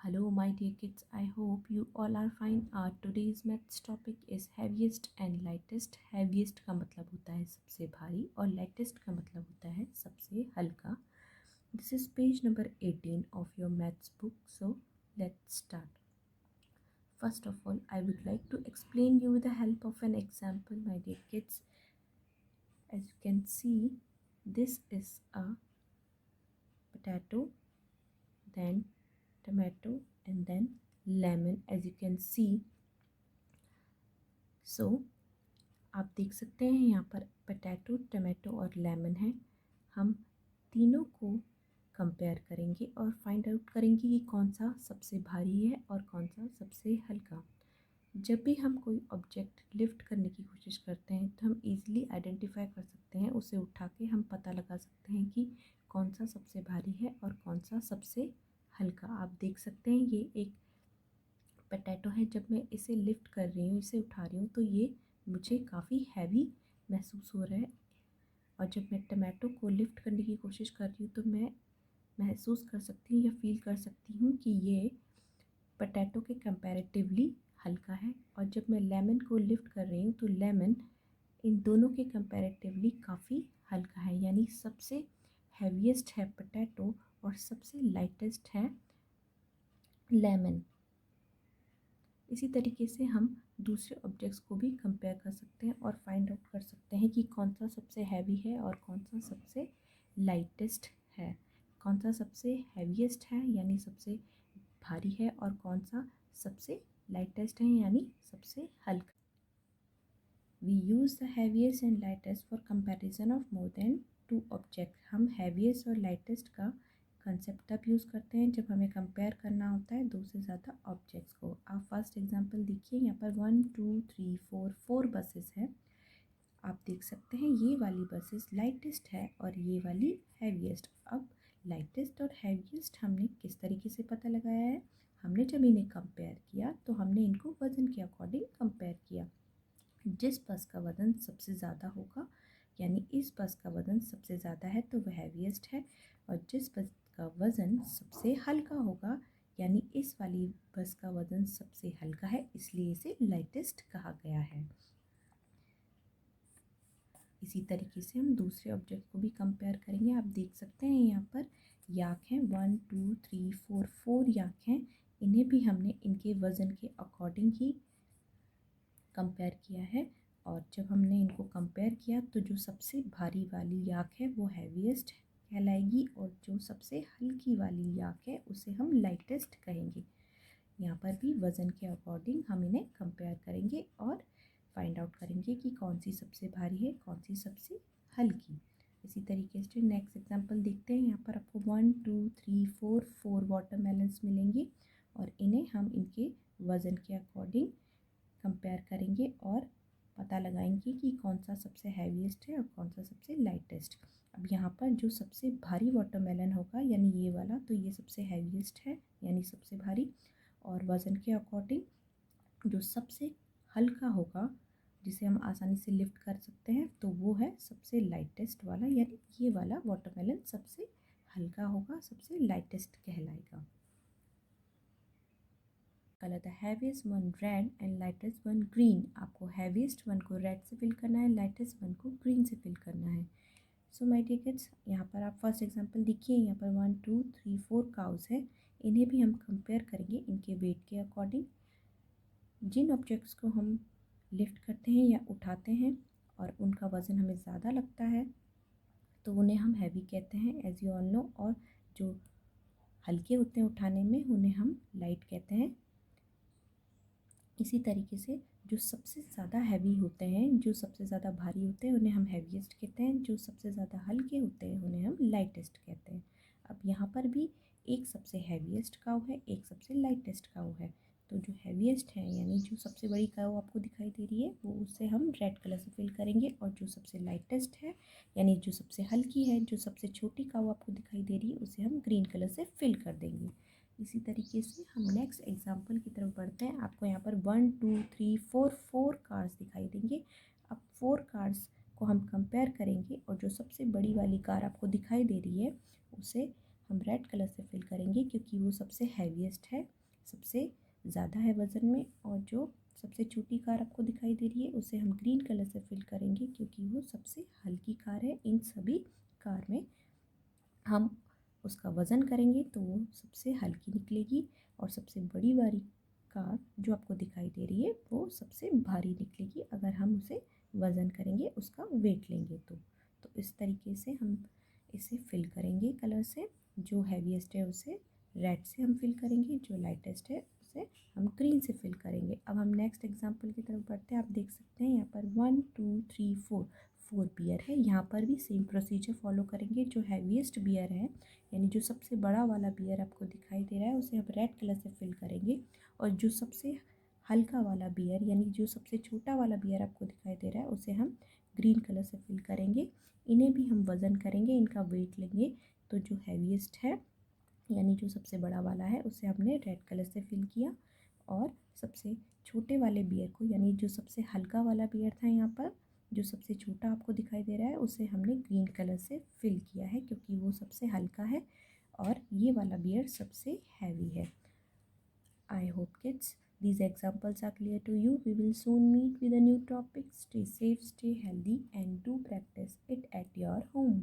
Hello, my dear kids. I hope you all are fine. Today's maths topic is heaviest and lightest. Heaviest का मतलब होता है सबसे भारी और lightest का मतलब होता है सबसे हल्का. This is page number 18 of your maths book. So let's start. First of all, I would like to explain you with the help of an example, my dear kids. As you can see, this is a potato, then tomato, and then lemon, as you can see. So आप देख सकते हैं यहाँ पर potato, tomato और lemon है. हम तीनों को कंपेयर करेंगे और फाइंड आउट करेंगे कि कौन सा सबसे भारी है और कौन सा सबसे हल्का. जब भी हम कोई ऑब्जेक्ट लिफ्ट करने की कोशिश करते हैं तो हम इजीली आइडेंटिफाई कर सकते हैं, उसे उठा के हम पता लगा सकते हैं कि कौन सा सबसे भारी है और कौन सा सबसे हल्का. आप देख सकते हैं ये एक पोटैटो है. जब मैं इसे लिफ्ट कर रही हूँ, इसे उठा रही हूँ, तो ये मुझे काफ़ी हैवी महसूस हो रहा है. और जब मैं टमाटो को लिफ्ट करने की कोशिश कर रही हूँ तो मैं महसूस कर सकती हूँ या फील कर सकती हूँ कि ये पोटैटो के कंपैरेटिवली हल्का है. और जब मैं लेमन को लिफ्ट कर रही हूँ तो लेमन इन दोनों के कंपैरेटिवली काफ़ी हल्का है. यानी सबसे हैवीएस्ट है पोटैटो और सबसे लाइटेस्ट है लेमन. इसी तरीके से हम दूसरे ऑब्जेक्ट्स को भी कंपेयर कर सकते हैं और फाइंड आउट कर सकते हैं कि कौन सा सबसे हैवी है और कौन सा सबसे लाइटेस्ट है, कौन सा सबसे हैवीएस्ट है यानी सबसे भारी है और कौन सा सबसे लाइटेस्ट है यानी सबसे हल्का. We use the heaviest and lightest for comparison of more than two object. हम हैवीएस्ट और लाइटेस्ट का कंसेप्ट तब यूज़ करते हैं जब हमें कंपेयर करना होता है दो से ज़्यादा ऑब्जेक्ट्स को. आप फर्स्ट एग्जांपल देखिए, यहाँ पर 1 2 3 4 बसेस हैं. आप देख सकते हैं ये वाली बसेस लाइटेस्ट है और ये वाली हैवीएस्ट. अब लाइटेस्ट और हैवीएस्ट हमने किस तरीके से पता लगाया है? हमने जब इन्हें कंपेयर किया तो हमने इनको वज़न के अकॉर्डिंग कंपेयर किया. जिस बस का वज़न सबसे ज़्यादा होगा यानी इस बस का वज़न सबसे ज़्यादा है तो वह हैवीएस्ट है. और जिस बस का वज़न सबसे हल्का होगा यानी इस वाली बस का वज़न सबसे हल्का है, इसलिए इसे लाइटेस्ट कहा गया है. इसी तरीके से हम दूसरे ऑब्जेक्ट को भी कंपेयर करेंगे. आप देख सकते हैं यहाँ पर याक हैं 1 2 3 4 याक हैं. इन्हें भी हमने इनके वज़न के अकॉर्डिंग ही कंपेयर किया है. और जब हमने इनको कंपेयर किया तो जो सबसे भारी वाली याक है वो हैवीएस्ट कहलाएगी और जो सबसे हल्की वाली याक है उसे हम लाइटेस्ट कहेंगे. यहाँ पर भी वज़न के अकॉर्डिंग हम इन्हें कंपेयर करेंगे और फाइंड आउट करेंगे कि कौन सी सबसे भारी है, कौन सी सबसे हल्की. इसी तरीके से नेक्स्ट एग्जांपल देखते हैं. यहाँ पर आपको 1 2 3 4 वाटरमेलन्स मिलेंगे और इन्हें हम इनके वज़न के अकॉर्डिंग कंपेयर करेंगे और पता लगाएंगे कि कौन सा सबसे हैवीएस्ट है और कौन सा सबसे लाइटेस्ट. अब यहाँ पर जो सबसे भारी वाटरमेलन होगा यानी ये वाला, तो ये सबसे हैवीएस्ट है यानी सबसे भारी. और वज़न के अकॉर्डिंग जो सबसे हल्का होगा जिसे हम आसानी से लिफ्ट कर सकते हैं तो वो है सबसे लाइटेस्ट वाला, यानी ये वाला वाटरमेलन सबसे हल्का होगा, सबसे लाइटेस्ट कहलाएगा. Colour the heaviest one red and lightest one green. आपको हैवीएस्ट वन को रेड से फिल करना है, लाइटेस्ट वन को ग्रीन से फिल करना है. सो माय डियर किड्स, यहाँ पर आप फर्स्ट एग्जांपल देखिए. यहाँ पर 1 2 3 4 काउस है. इन्हें भी हम कंपेयर करेंगे इनके वेट के अकॉर्डिंग. जिन ऑब्जेक्ट्स को हम लिफ्ट करते हैं या उठाते हैं और उनका वज़न हमें ज़्यादा लगता है तो उन्हें हम हैवी कहते हैं एज यू ऑल नो. और जो हल्के होते हैं उठाने में उन्हें हम लाइट कहते हैं. इसी तरीके से जो सबसे ज़्यादा हैवी होते हैं, जो सबसे ज़्यादा भारी होते हैं उन्हें हम हैवीएस्ट कहते हैं. जो सबसे ज़्यादा हल्के होते हैं उन्हें हम लाइटेस्ट कहते हैं. अब यहाँ पर भी एक सबसे हैवीएस्ट काऊ है, एक सबसे लाइटेस्ट काऊ है. तो जो हैवीएस्ट है यानी जो सबसे बड़ी काऊ आपको दिखाई दे रही है वो उसे हम रेड कलर से फिल करेंगे. और जो सबसे लाइटेस्ट है यानी जो सबसे हल्की है, जो सबसे छोटी काऊ आपको दिखाई दे रही है, उसे हम ग्रीन कलर से फिल कर देंगे. इसी तरीके से हम नेक्स्ट एग्जांपल की तरफ बढ़ते हैं. आपको यहाँ पर 1 2 3 4 कार्स दिखाई देंगे. अब 4 कार्स को हम कंपेयर करेंगे और जो सबसे बड़ी वाली कार आपको दिखाई दे रही है उसे हम रेड कलर से फिल करेंगे क्योंकि वो सबसे हैवीएस्ट है. सबसे ज़्यादा है वज़न में, और जो सबसे छोटी कार आपको दिखाई दे रही है उसे हम ग्रीन कलर से फिल करेंगे क्योंकि वो सबसे हल्की कार है। इन सभी कार में हम उसका वज़न करेंगे तो वो सबसे हल्की निकलेगी, और सबसे बड़ी वाली कार जो आपको दिखाई दे रही है वो सबसे भारी निकलेगी अगर हम उसे वज़न करेंगे, उसका वेट लेंगे तो इस तरीके से हम इसे फिल करेंगे कलर से। जो हैवीएस्ट है उसे रेड से हम फिल करेंगे, जो लाइटेस्ट है उसे हम ग्रीन से फिल करेंगे। अब हम नेक्स्ट एग्जांपल की तरफ बढ़ते हैं। आप देख सकते हैं यहाँ पर 1 2 3 4 बियर है। यहाँ पर भी सेम प्रोसीजर फॉलो करेंगे। जो हैवीएस्ट बियर है यानी जो सबसे बड़ा वाला बियर आपको दिखाई दे रहा है उसे हम रेड कलर से फिल करेंगे, और जो सबसे हल्का वाला बियर यानी जो सबसे छोटा वाला बियर आपको दिखाई दे रहा है उसे हम ग्रीन कलर से फिल करेंगे। इन्हें भी हम वज़न करेंगे, इनका वेट लेंगे। तो जो हैवीएस्ट है यानी जो सबसे बड़ा वाला है उसे हमने रेड कलर से फिल किया, और सबसे छोटे वाले बियर को यानी जो सबसे हल्का वाला बियर था यहाँ पर जो सबसे छोटा आपको दिखाई दे रहा है उसे हमने ग्रीन कलर से फिल किया है क्योंकि वो सबसे हल्का है, और ये वाला बियर सबसे हैवी है। I hope kids these examples are clear to you. We will soon meet with a new topic. Stay safe, stay healthy, and do practice it at your home.